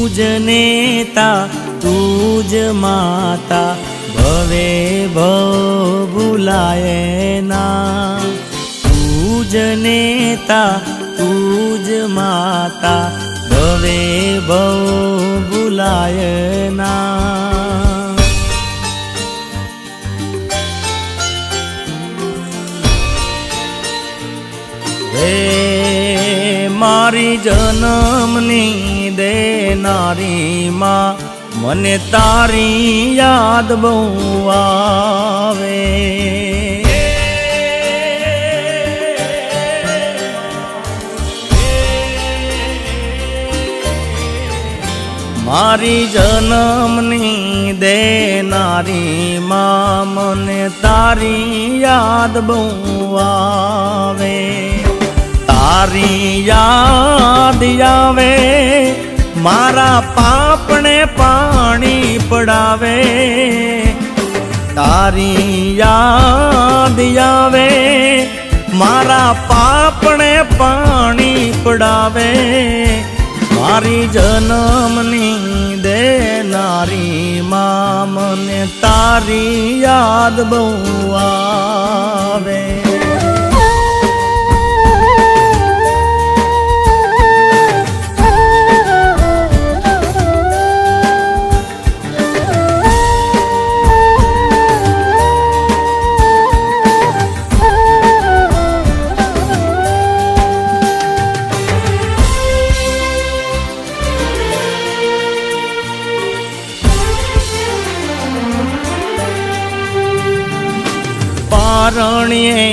તુજ નેતા તુજ માતા ભવે ભવ ભૂલાય ના। તુજ નેતા તુજ માતા ભવે ભવ ભૂલાય ના। હે મારી જન્મની દેનારી માં મને તારી યાદ બહુ આવે। મારી જન્મની દેનારી માં મને તારી યાદ બહુ આવે। તારી યાદ આવે મારા પાપને પાણી પડાવે। તારી યાદ આવે મારા પાપને પાણી પડાવે। મારી જન્મની દેનારી માં મને તારી યાદ બહુ આવે। પારણીએ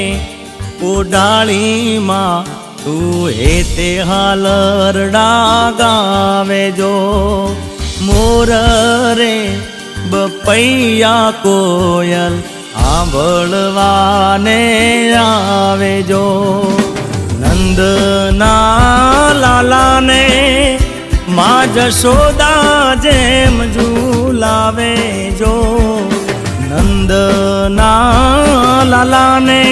ઉડાળીમાં તું હેતે હાલરડા ગાવે જો। મોર રે બપૈયા કોયલ આંભળવાને આવે જો। નંદના લાલાને માં જશોદા જેમ ઝૂલાવે જો। નંદના લાલાને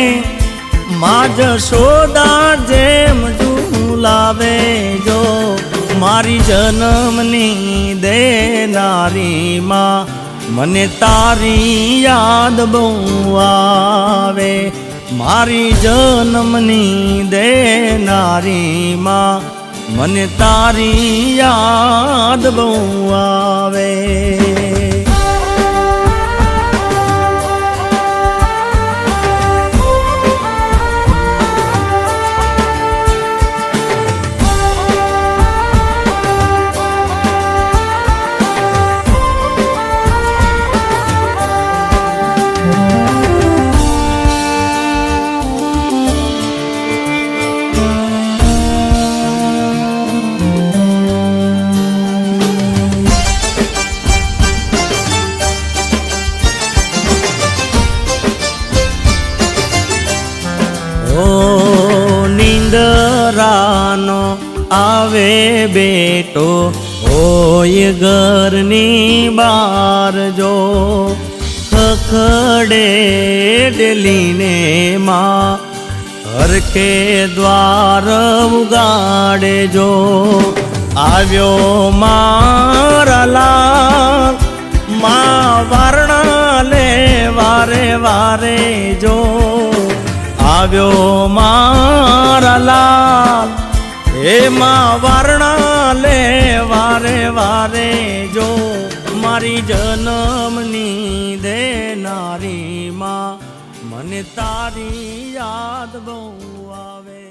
માં જશોદા જેમ ઝૂલાવે જો। મારી જન્મની દેનારી માં મને તારી યાદ બહુ આવે। મારી જન્મની દેનારી માં મને તારી યાદ બહુ આવે। નીંદરાનો આવે બેટો હોય ઘરની બાર જો। ખખડે ડેલીને માં હરખે દ્વાર ઉગાડે જો। આવ્યો મારા લાલ માં વારણા લે વારે વારે જો। આવ્યો મારા લાલ એમાં વારણા લે વારે વારે જો। મારી જન્મની દેનારી માં મને તારી યાદ બહુ આવે।